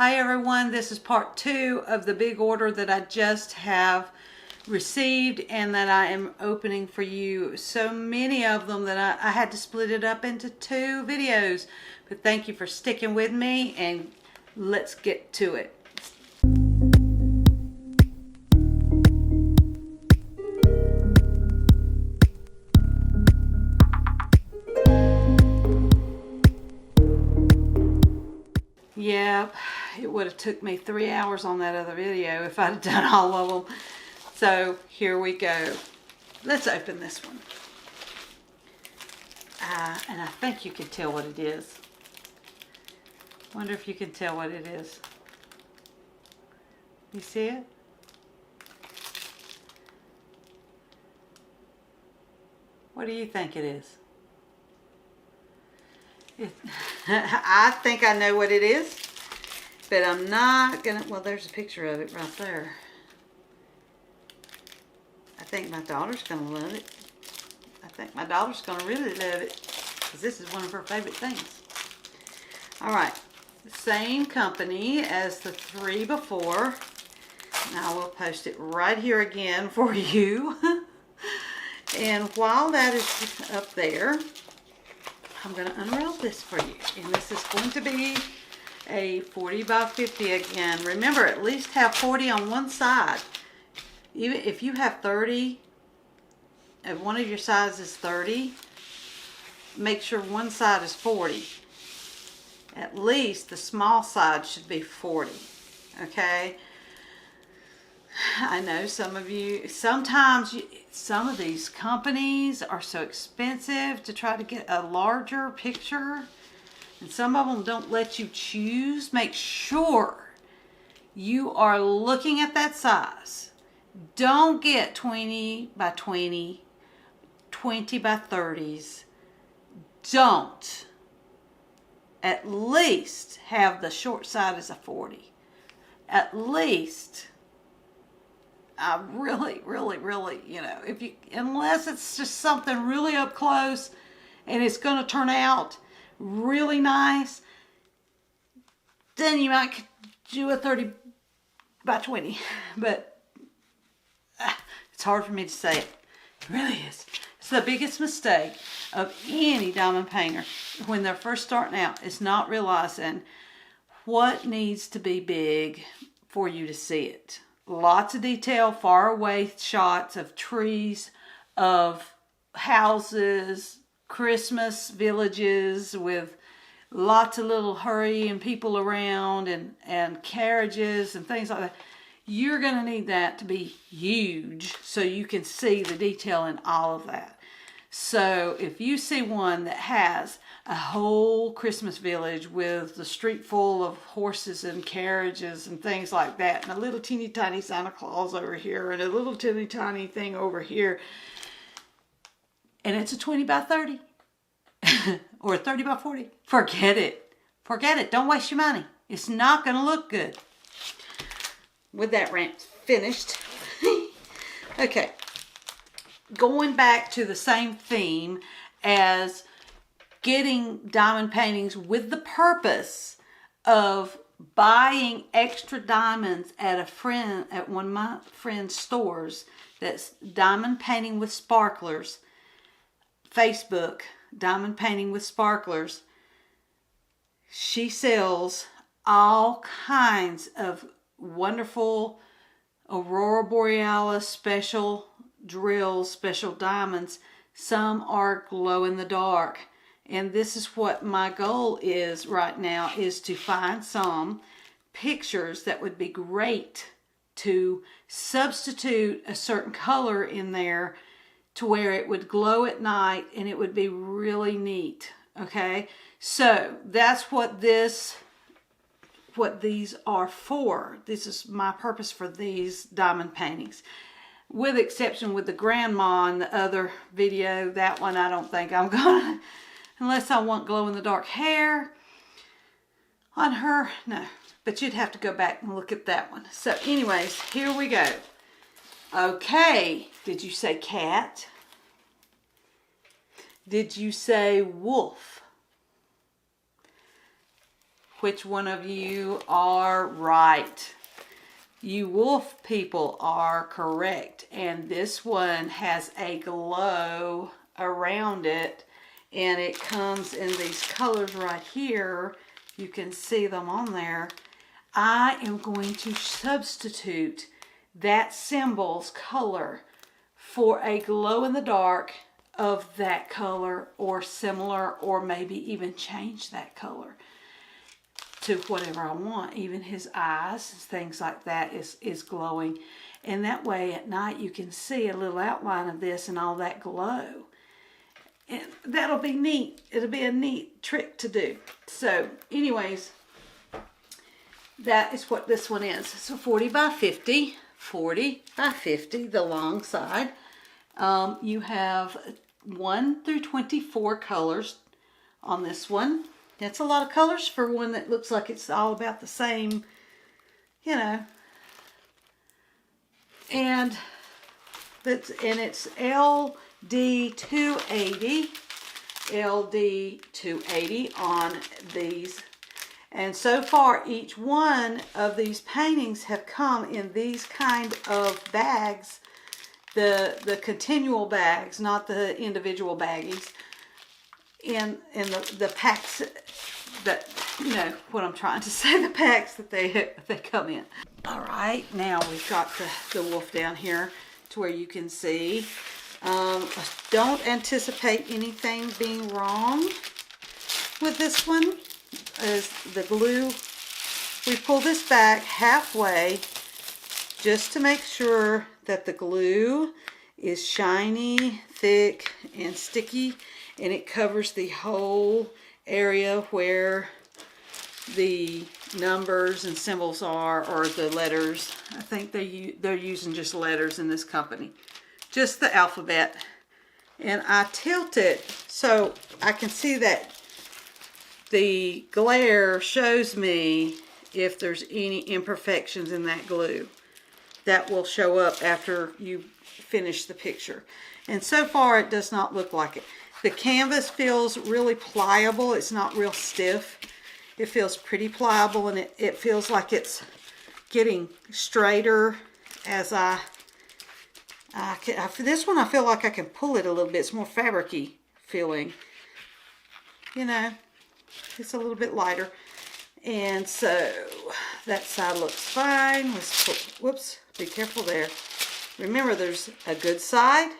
Hi everyone, this is part 2 of the big order that I just have received and that I am opening for you. So many of them that I had to split it up into 2 videos. But thank you for sticking with me and let's get to it. Yep, it would have took me 3 hours on that other video if I'd done all of them. So here we go. Let's open this one. And I think you can tell what it is. Wonder if you can tell what it is. You see it? What do you think it is? I think I know what it is, but I'm not gonna, well, there's a picture of it right there. I think my daughter's gonna love it. I think my daughter's gonna really love it because this is one of her favorite things. All right, same company as the 3 before. Now I will post it right here again for you. And while that is up there, I'm going to unroll this for you. And this is going to be a 40 by 50 again. Remember, at least have 40 on one side. Even if you have 30, if one of your sides is 30, make sure one side is 40. At least the small side should be 40. Okay? I know some of you, sometimes some of these companies are so expensive to try to get a larger picture, and some of them don't let you choose. Make sure you are looking at that size. Don't get 20 by 20, 20 by 30s. Don't. At least have the short side as a 40. At least. I really, you know, if you, unless it's just something really up close and it's going to turn out really nice, then you might do a 30 by 20. But it's hard for me to say it. It really is. It's the biggest mistake of any diamond painter when they're first starting out. It's not realizing what needs to be big for you to see it. Lots of detail, far away shots of trees, of houses, Christmas villages with lots of little hurrying people around and carriages and things like that. You're going to need that to be huge so you can see the detail in all of that. So if you see one that has a whole Christmas village with the street full of horses and carriages and things like that, and a little teeny tiny Santa Claus over here and a little teeny tiny thing over here, and it's a 20 by 30 or a 30 by 40, forget it. Forget it. Don't waste your money. It's not going to look good. With that rant finished. Okay. Going back to the same theme as getting diamond paintings with the purpose of buying extra diamonds at one of my friend's stores that's Diamond Painting with Sparklers. Facebook, Diamond Painting with Sparklers. She sells all kinds of wonderful Aurora Borealis special drills, special diamonds. Some are glow in the dark. And this is what my goal is right now, is to find some pictures that would be great to substitute a certain color in there to where it would glow at night and it would be really neat. Okay, so that's what these are for. This is my purpose for these diamond paintings. With exception with the grandma in the other video, that one I don't think I'm gonna, unless I want glow-in-the-dark hair on her, no. But you'd have to go back and look at that one. So anyways, here we go. Okay, did you say cat? Did you say wolf? which one of you are right. You wolf people are correct. And this one has a glow around it. And it comes in these colors right here. You can see them on there. I am going to substitute that symbol's color for a glow in the dark of that color or similar, or maybe even change that color to whatever I want. Even his eyes, things like that is glowing. And that way at night you can see a little outline of this and all that glow. And that'll be neat. It'll be a neat trick to do. So anyways, that is what this one is. So 40 by 50, 40 by 50, the long side. You have 1 through 24 colors on this one. That's a lot of colors for one that looks like it's all about the same, you know. And it's LD 280, LD 280 on these. And so far, each one of these paintings have come in these kind of bags, the continual bags, not the individual baggies, in the packs that, you know what I'm trying to say, the packs that they come in. All right, now we've got the wolf down here to where you can see. Don't anticipate anything being wrong with this one. Is the glue, we pull this back halfway just to make sure that the glue is shiny, thick, and sticky, and it covers the whole area where the numbers and symbols are, or the letters. I think they're using just letters in this company, just the alphabet. And I tilt it so I can see that the glare shows me if there's any imperfections in that glue. That will show up after you finish the picture. And so far it does not look like it. The canvas feels really pliable. It's not real stiff. It feels pretty pliable, and it feels like it's getting straighter as this one I feel like I can pull it a little bit. It's more fabric-y feeling. You know, it's a little bit lighter. And so that side looks fine. Let's put, whoops, be careful there. Remember, there's a good side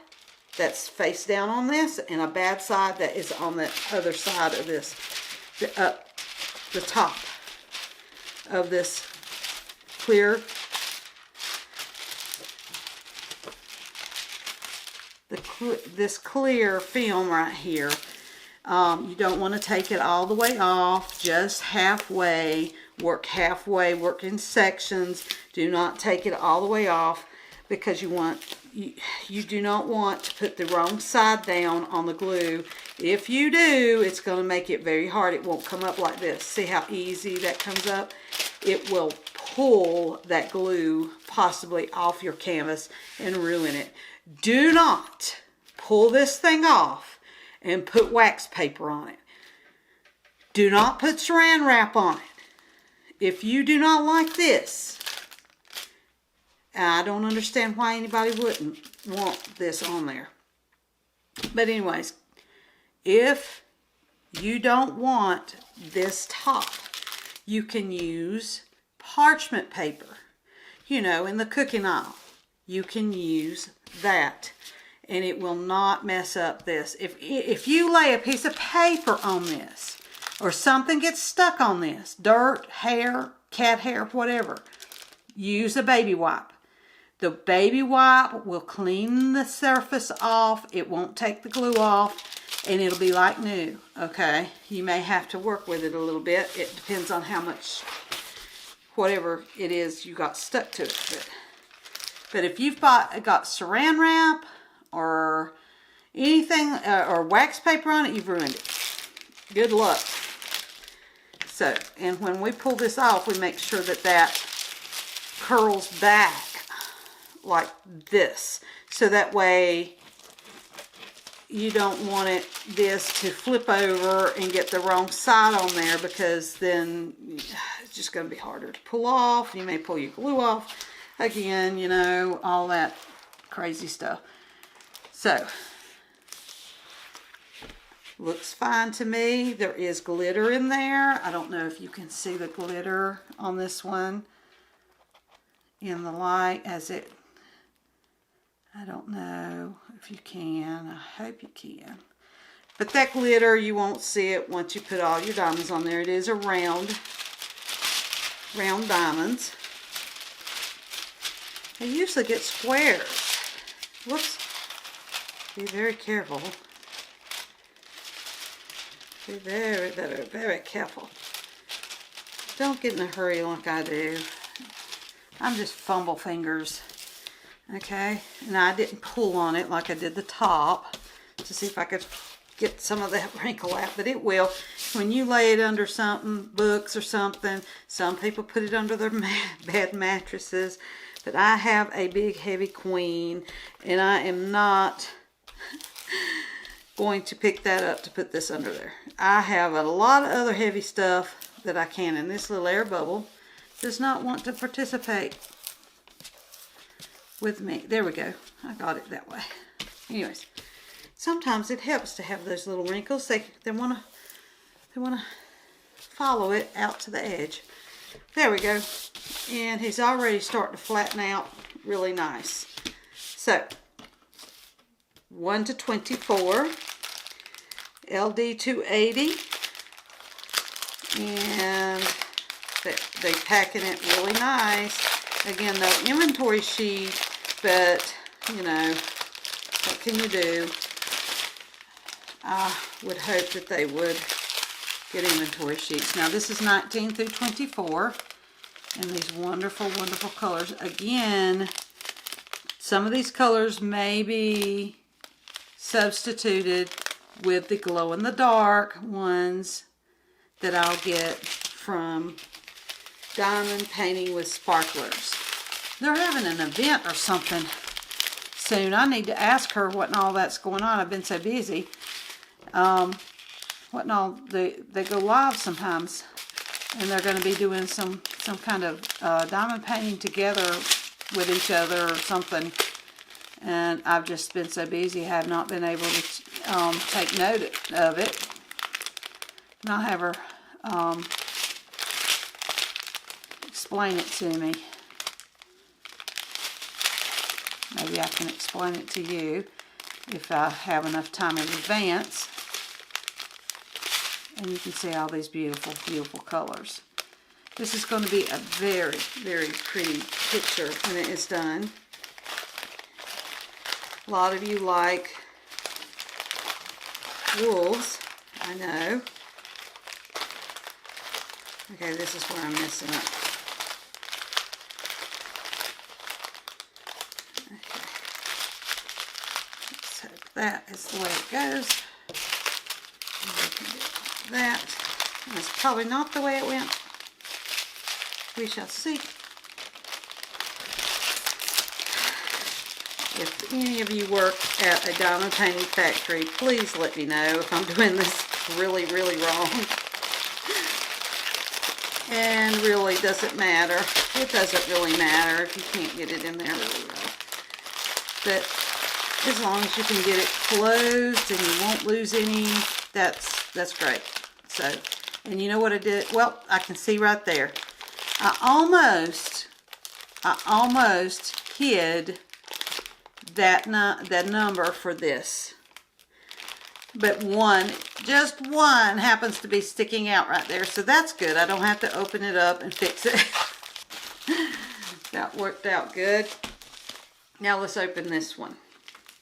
that's face down on this, and a bad side that is on the other side of this, the top of this clear. This clear film right here. You don't want to take it all the way off, just halfway. Work halfway, work in sections. Do not take it all the way off, because you do not want to put the wrong side down on the glue. If you do, it's going to make it very hard. It won't come up like this. See how easy that comes up? It will pull that glue possibly off your canvas and ruin it. Do not pull this thing off and put wax paper on it. Do not put saran wrap on it. If you do not like this, I don't understand why anybody wouldn't want this on there. But anyways, if you don't want this top, you can use parchment paper. You know, in the cooking aisle, you can use that, and it will not mess up this. If you lay a piece of paper on this, or something gets stuck on this, dirt, hair, cat hair, whatever, use a baby wipe. The baby wipe will clean the surface off. It won't take the glue off, and it'll be like new, okay? You may have to work with it a little bit. It depends on how much, whatever it is you got stuck to it. But if you've got saran wrap or anything, or wax paper on it, you've ruined it. Good luck. So, and when we pull this off, we make sure that that curls back like this. So that way you don't want this to flip over and get the wrong side on there, because then it's just going to be harder to pull off. You may pull your glue off again, you know, all that crazy stuff. So, looks fine to me. There is glitter in there. I don't know if you can see the glitter on this one in the light as it, I don't know if you can. I hope you can. But that glitter, you won't see it once you put all your diamonds on there. It is a round diamonds. They usually get squares. Whoops. Be very careful. Be very, very, very careful. Don't get in a hurry like I do. I'm just fumble fingers. Okay, and I didn't pull on it like I did the top to see if I could get some of that wrinkle out, but it will. When you lay it under something, books or something, some people put it under their bed mattresses, but I have a big heavy queen, and I am not going to pick that up to put this under there. I have a lot of other heavy stuff that I can, and this little air bubble does not want to participate with me. There we go. I got it that way. Anyways, sometimes it helps to have those little wrinkles. They want to follow it out to the edge. There we go. And he's already starting to flatten out really nice. So 1 to 24, LD 280, and they're packing it really nice. Again, no inventory sheet, but you know, what can you do? I would hope that they would get inventory sheets. Now this is 19 through 24, and these wonderful, wonderful colors. Again, some of these colors may be substituted with the glow-in-the-dark ones that I'll get from Diamond Painting with Sparklers. They're having an event or something soon. I need to ask her what and all that's going on. I've been so busy. What and all, they go live sometimes, and they're going to be doing some kind of diamond painting together with each other or something. And I've just been so busy, I have not been able to take note of it. And I'll have her explain it to me. Maybe I can explain it to you if I have enough time in advance. And you can see all these beautiful, beautiful colors. This is going to be a very, very pretty picture when it is done. A lot of you like wolves, I know. Okay, this is where I'm messing up. Okay. So that is the way it goes. And we can do that. And it's probably not the way it went. We shall see. If any of you work at a diamond painting factory, please let me know if I'm doing this really, really wrong. And really, does it matter? It doesn't really matter if you can't get it in there really well. But as long as you can get it closed and you won't lose any, that's great. So, and you know what I did? Well, I can see right there. I almost hid that number for this, but just one happens to be sticking out right there, so that's good. I don't have to open it up and fix it. That worked out good. Now let's open this one.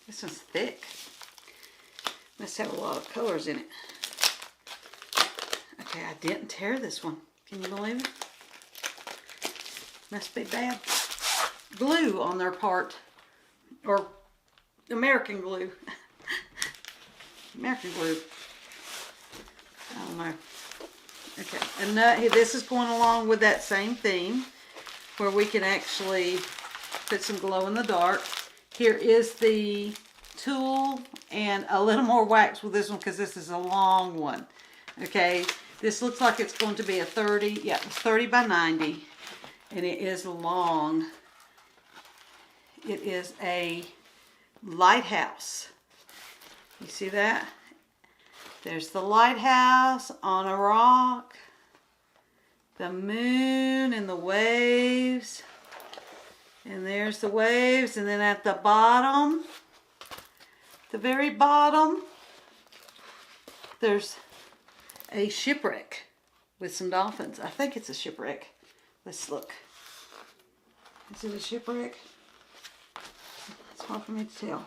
This one's thick. Must have a lot of colors in it. Okay, I didn't tear this one. Can you believe it? Must be bad glue on their part. Or American glue. American glue. I don't know. Okay, and this is going along with that same theme, where we can actually put some glow in the dark. Here is the tool and a little more wax with this one because this is a long one. Okay, this looks like it's going to be a 30, yeah, 30 by 90, and it is long. It is a lighthouse. You see that? There's the lighthouse on a rock, the moon and the waves, and there's the waves, and then at the bottom, the very bottom, there's a shipwreck with some dolphins. I think it's a shipwreck. Let's look. Is it a shipwreck? It's hard for me to tell.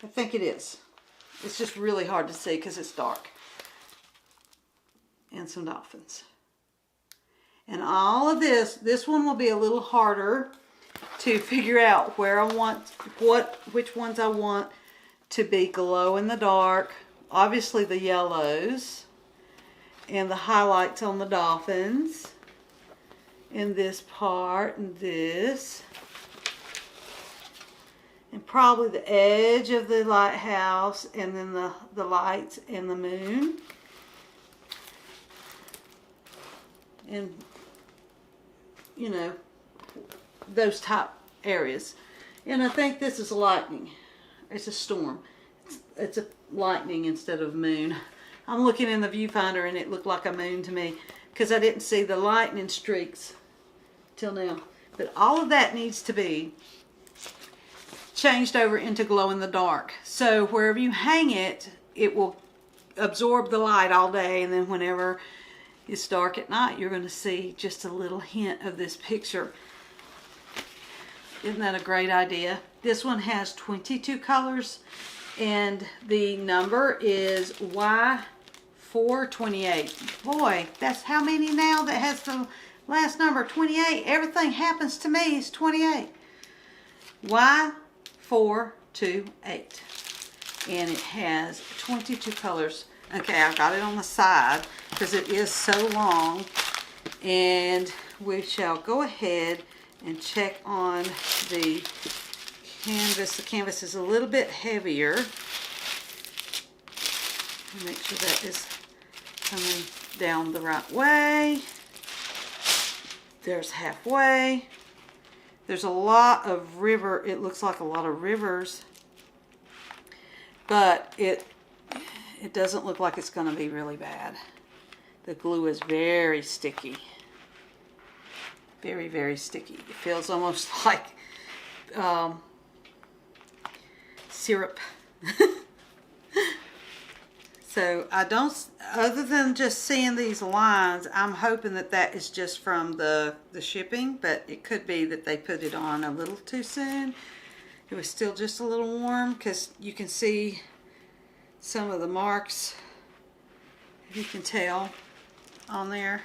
I think it is. It's just really hard to see because it's dark. And some dolphins. And all of this one will be a little harder to figure out where I want, which ones I want to be glow in the dark. Obviously the yellows and the highlights on the dolphins. In this part and this. And probably the edge of the lighthouse, and then the lights and the moon. And, you know, those type areas. And I think this is lightning. It's a storm. It's a lightning instead of moon. I'm looking in the viewfinder and it looked like a moon to me because I didn't see the lightning streaks till now. But all of that needs to be changed over into glow in the dark. So wherever you hang it, it will absorb the light all day, and then whenever it's dark at night, you're going to see just a little hint of this picture. Isn't that a great idea? This one has 22 colors, and the number is Y428. Boy, that's how many now that has the last number 28. Everything happens to me is 28. Y428. And it has 22 colors. Okay, I've got it on the side because it is so long. And we shall go ahead and check on the canvas. The canvas is a little bit heavier. Make sure that is coming down the right way. There's halfway. There's a lot of river. It looks like a lot of rivers, but it doesn't look like it's going to be really bad. The glue is very sticky. Very, very sticky. It feels almost like syrup. So I don't, other than just seeing these lines, I'm hoping that that is just from the shipping, but it could be that they put it on a little too soon. It was still just a little warm because you can see some of the marks, if you can tell, on there.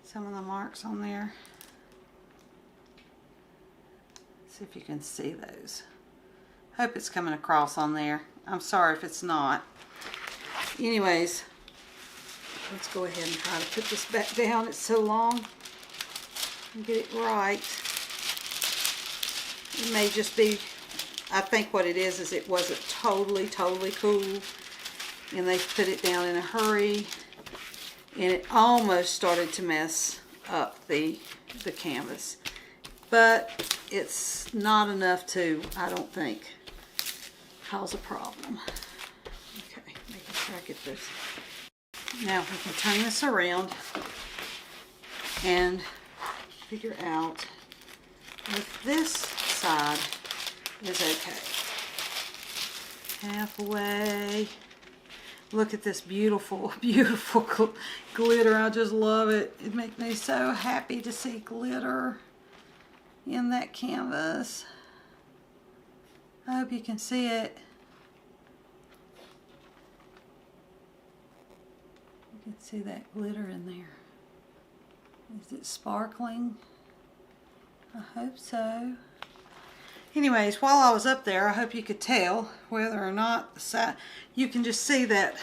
Some of the marks on there. See if you can see those. Hope it's coming across on there. I'm sorry if it's not. Anyways, let's go ahead and try to put this back down. It's so long. And get it right. It may just be, I think what it is it wasn't totally cool. And they put it down in a hurry. And it almost started to mess up the canvas. But it's not enough to, I don't think, cause a problem. Okay, making sure I get this. Now we can turn this around and figure out if this side is okay. Halfway. Look at this beautiful, beautiful glitter. I just love it. It makes me so happy to see glitter in that canvas. I hope you can see it. You can see that glitter in there. Is it sparkling? I hope so. Anyways, while I was up there, I hope you could tell whether or not the side, you can just see that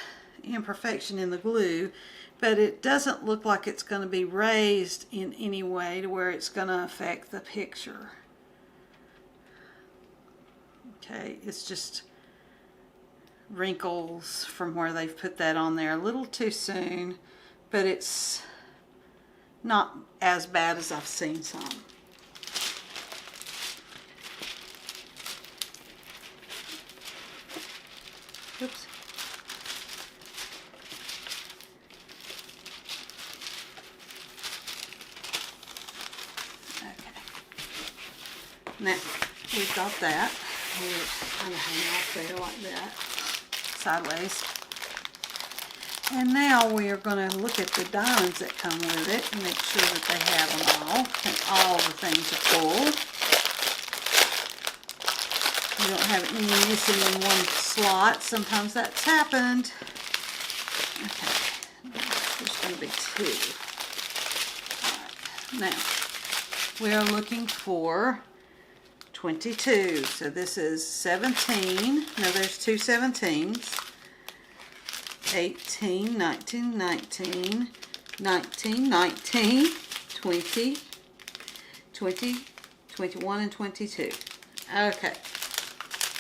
imperfection in the glue, but it doesn't look like it's going to be raised in any way to where it's going to affect the picture. Okay, it's just wrinkles from where they've put that on there a little too soon, but it's not as bad as I've seen some. Oops. Okay. Now, we've got that. We'll kind of hang off there like that, sideways. And now we are going to look at the diamonds that come with it and make sure that they have them all, and all the things are full. You don't have any missing in one slot. Sometimes that's happened. Okay, there's going to be 2. All right. Now, we are looking for 22. So this is 17. No, there's 2 17s. 18, 19, 19, 19, 19, 20, 20, 21, and 22. Okay.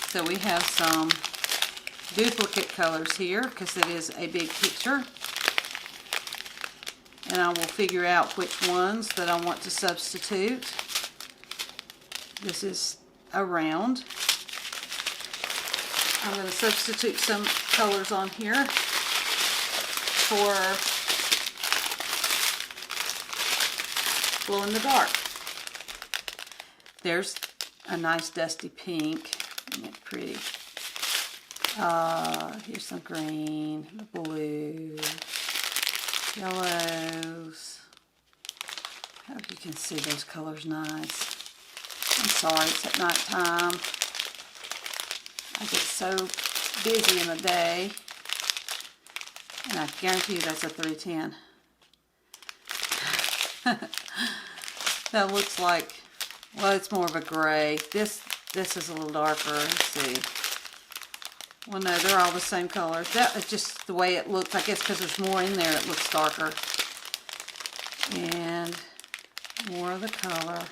So we have some duplicate colors here because it is a big picture. And I will figure out which ones that I want to substitute. This is a round. I'm going to substitute some colors on here for glow in the dark. There's a nice dusty pink. Isn't it pretty? Here's some green, blue, yellows. I hope you can see those colors nice. I'm sorry, it's at night time. I get so busy in the day. And I guarantee you that's a 310. That looks like, well, it's more of a gray. This is a little darker. Let's see. Well, no, they're all the same colors. That is just the way it looks. I guess because there's more in there, it looks darker. And more of the color.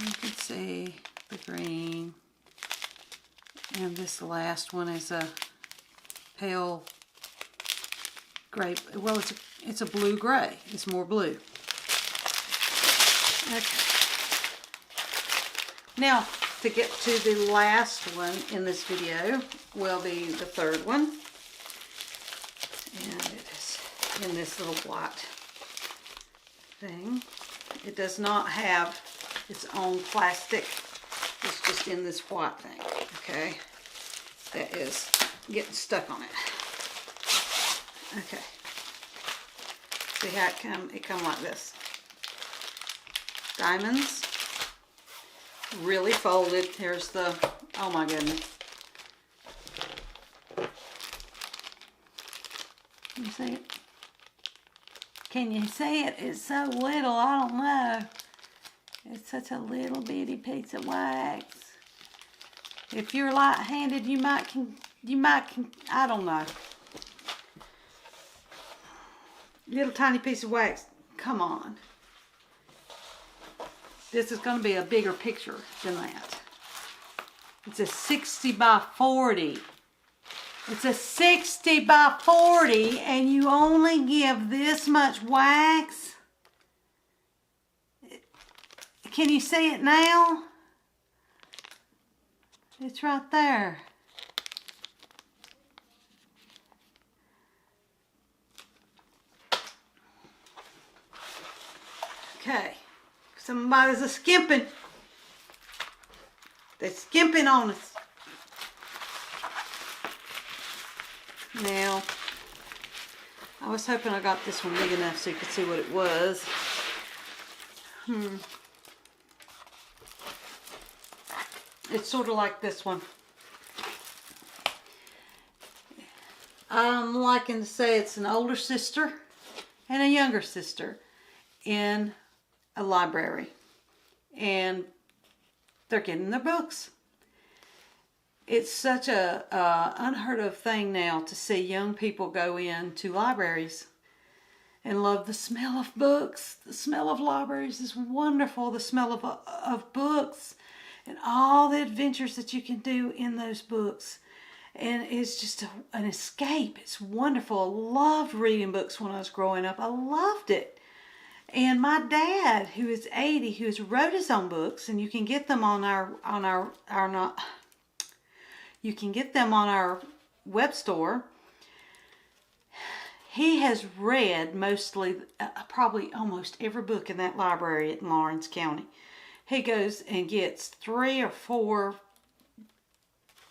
You can see the green. And this last one is a pale gray. Well, it's a blue gray. It's more blue. Okay. Now, to get to the last one in this video will be the third one. And it is in this little white thing. It does not have its own plastic. It's just in this white thing. Okay. That is getting stuck on it. Okay. See how it come like this. Diamonds. Really folded. Here's the, oh my goodness. Can you see it? Can you see it? It's so little, I don't know. It's such a little bitty piece of wax. If you're light-handed, you might can, I don't know. Little tiny piece of wax. Come on. This is going to be a bigger picture than that. It's a 60 by 40. It's a 60 by 40 and you only give this much wax. Can you see it now? It's right there. Okay. Somebody's a skimping. They're skimping on us. Now, I was hoping I got this one big enough so you could see what it was. It's sort of like this one. I'm liking to say it's an older sister and a younger sister in a library, and they're getting their books. It's such a unheard of thing now to see young people go into libraries and love the smell of books. The smell of libraries is wonderful. The smell of books and all the adventures that you can do in those books. And it's just an escape. It's wonderful. I loved reading books when I was growing up. I loved it. And my dad, who is 80, who has wrote his own books, and you can get them on our you can get them on our web store. He has read mostly, probably almost every book in that library in Lawrence County. He goes and gets 3 or 4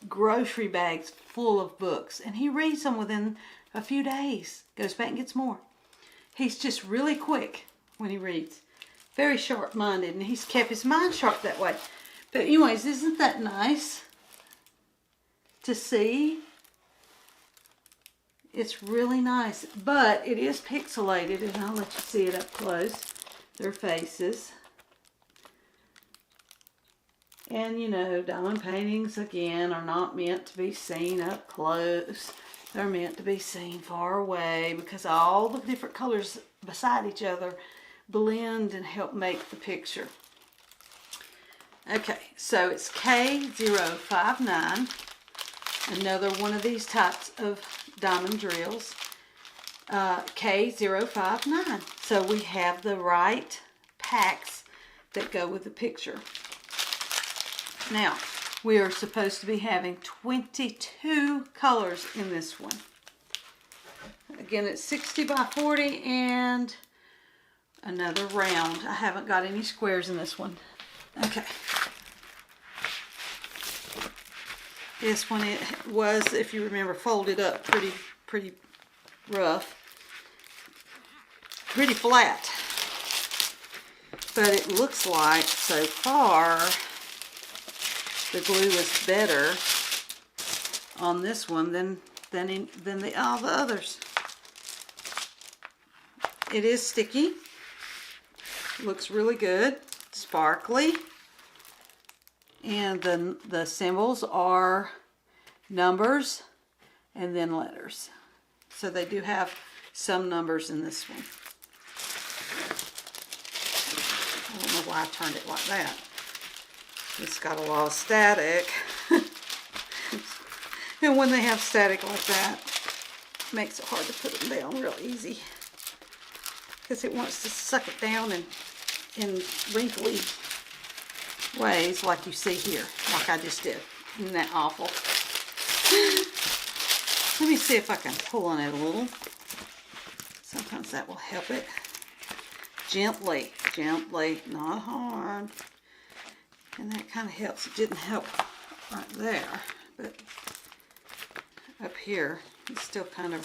grocery bags full of books, and he reads them within a few days. Goes back and gets more. He's just really quick when he reads. Very sharp-minded, and he's kept his mind sharp that way. But anyways, isn't that nice to see? It's really nice, but it is pixelated, and I'll let you see it up close. Their faces. And, you know, diamond paintings, again, are not meant to be seen up close. They're meant to be seen far away because all the different colors beside each other blend and help make the picture. Okay, so it's K059. Another one of these types of diamond drills. K059. So we have the right packs that go with the picture. Now, we are supposed to be having 22 colors in this one. Again, it's 60 by 40 and another round. I haven't got any squares in this one. Okay. This one, it was, if you remember, folded up pretty rough. Pretty flat. But it looks like, so far, the glue is better on this one than all the others. It is sticky. Looks really good. Sparkly. And the symbols are numbers and then letters. So they do have some numbers in this one. I don't know why I turned it like that. It's got a lot of static. And when they have static like that, it makes it hard to put them down real easy. Because it wants to suck it down in wrinkly ways like you see here. Like I just did. Isn't that awful? Let me see if I can pull on it a little. Sometimes that will help it. Gently. Gently. Not hard. And that kind of helps. It didn't help right there, but up here, it's still kind of,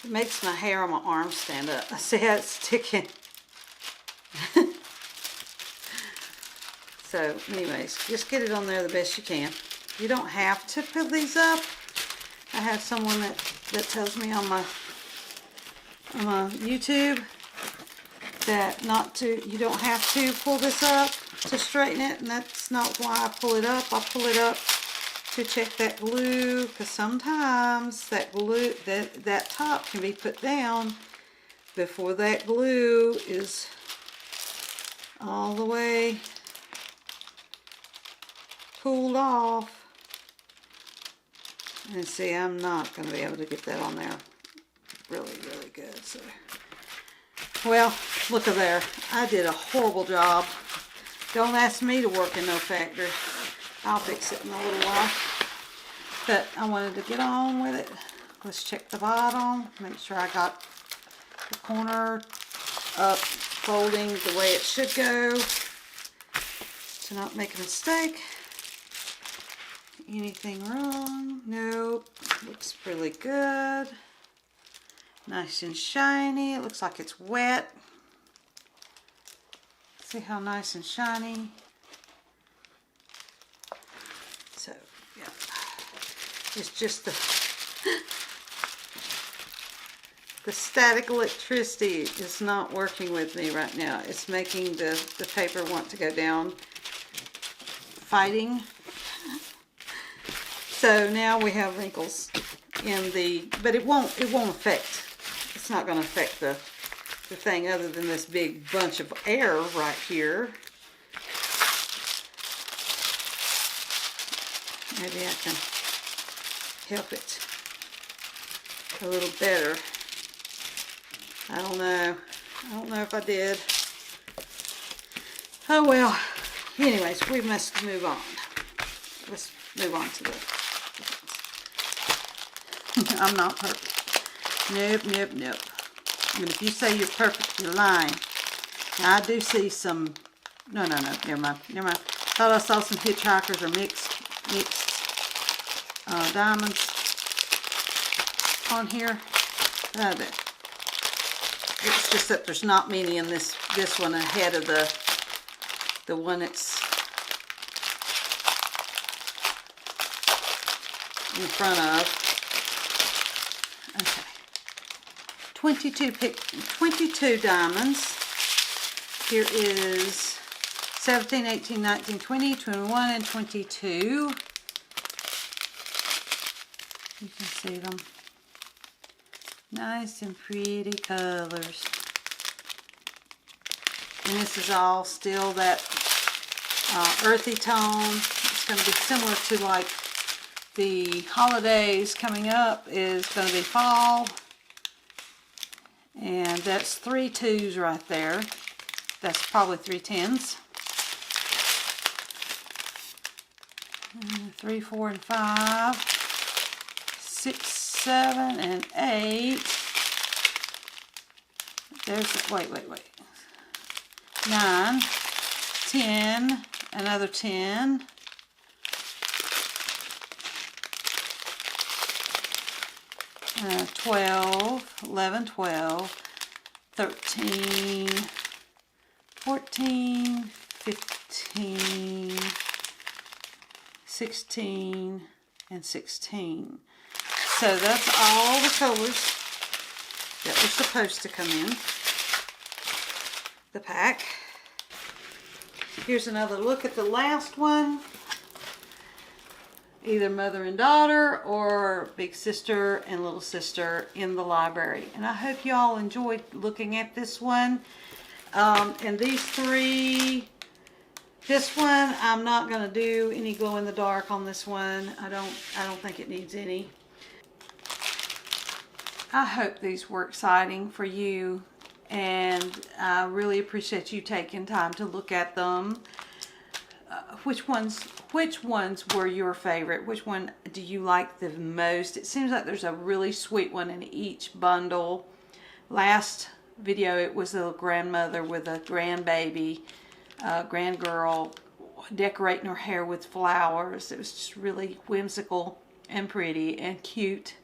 it makes my hair on my arm stand up. I see how it's sticking. So, anyways, just get it on there the best you can. You don't have to put these up. I have someone that tells me on my YouTube that you don't have to pull this up to straighten it, and that's not why I pull it up. I pull it up to check that glue, because sometimes that glue, that top can be put down before that glue is all the way cooled off. And see, I'm not going to be able to get that on there really good. So, well, look at there. I did a horrible job. Don't ask me to work in no factory. I'll fix it in a little while. But I wanted to get on with it. Let's check the bottom. Make sure I got the corner up, folding the way it should go, to not make a mistake. Anything wrong? Nope. Looks really good. Nice and shiny. It looks like it's wet. See how nice and shiny. So, yeah. It's just the static electricity is not working with me right now. It's making the paper want to go down. Fighting. So now we have wrinkles in the, but it won't affect, it's not going to affect the thing other than this big bunch of air right here. Maybe I can help it a little better. I don't know. I don't know if I did. Oh well. Anyways, we must move on. Let's move on to the I'm not perfect. Nope, nope, nope. I mean, if you say you're perfect, you're lying. Now, I do see some... No, never mind. Thought I saw some hitchhikers or mixed diamonds on here. It's just that there's not many in this one ahead of the one that's in front of. Okay. 22 diamonds. Here is 17, 18, 19, 20, 21, and 22. You can see them. Nice and pretty colors. And this is all still that earthy tone. It's going to be similar to like the holidays coming up is going to be fall. And that's 3 2s right there. That's probably 3 10s. 3, 4, and 5. 6, 7, and 8. There's, wait. 9, 10, another 10. 12, 11, 12, 13, 14, 15, 16, and 16. So that's all the colors that were supposed to come in the pack. Here's another look at the last one. Either mother and daughter or big sister and little sister in the library. And I hope you all enjoyed looking at this one. And these 3, this one, I'm not going to do any glow in the dark on this one. I don't think it needs any. I hope these were exciting for you, and I really appreciate you taking time to look at them. Which ones were your favorite? Which one do you like the most? It seems like there's a really sweet one in each bundle. Last video it was a grandmother with a grandbaby, grandgirl, decorating her hair with flowers. It was just really whimsical and pretty and cute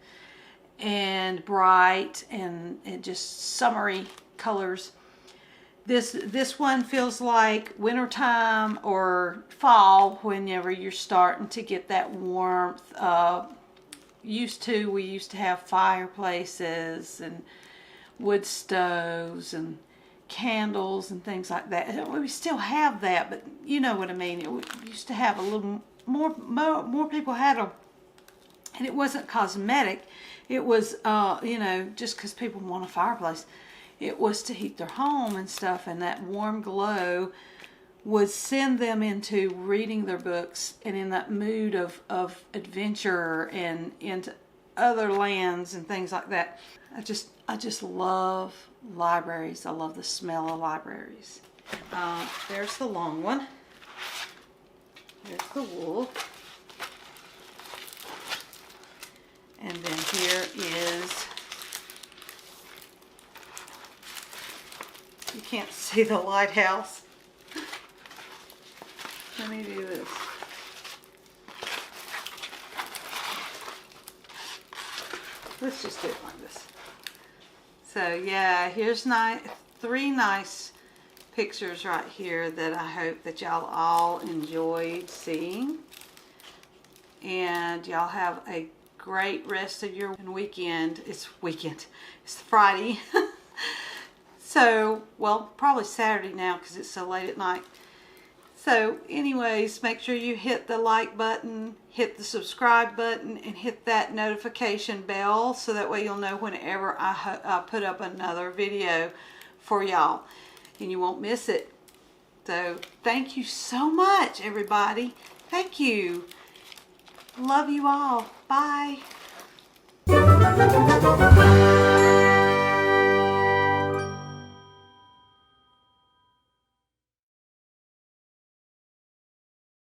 and bright and just summery colors. This one feels like wintertime or fall whenever you're starting to get that warmth. We used to have fireplaces and wood stoves and candles and things like that. We still have that, but you know what I mean. We used to have a little more people had them, and it wasn't cosmetic. It was you know, just because people want a fireplace. It was to heat their home and stuff, and that warm glow would send them into reading their books and in that mood of adventure and into other lands and things like that. I just love libraries. I love the smell of libraries. There's the long one. There's the wool. And then here is... You can't see the lighthouse. Let me do this. Let's just do it like this. So yeah, here's 3 nice pictures right here that I hope that y'all all enjoyed seeing. And y'all have a great rest of your weekend. It's Friday. So, well, probably Saturday now because it's so late at night. So, anyways, make sure you hit the like button, hit the subscribe button, and hit that notification bell so that way you'll know whenever I put up another video for y'all. And you won't miss it. So, thank you so much, everybody. Thank you. Love you all. Bye.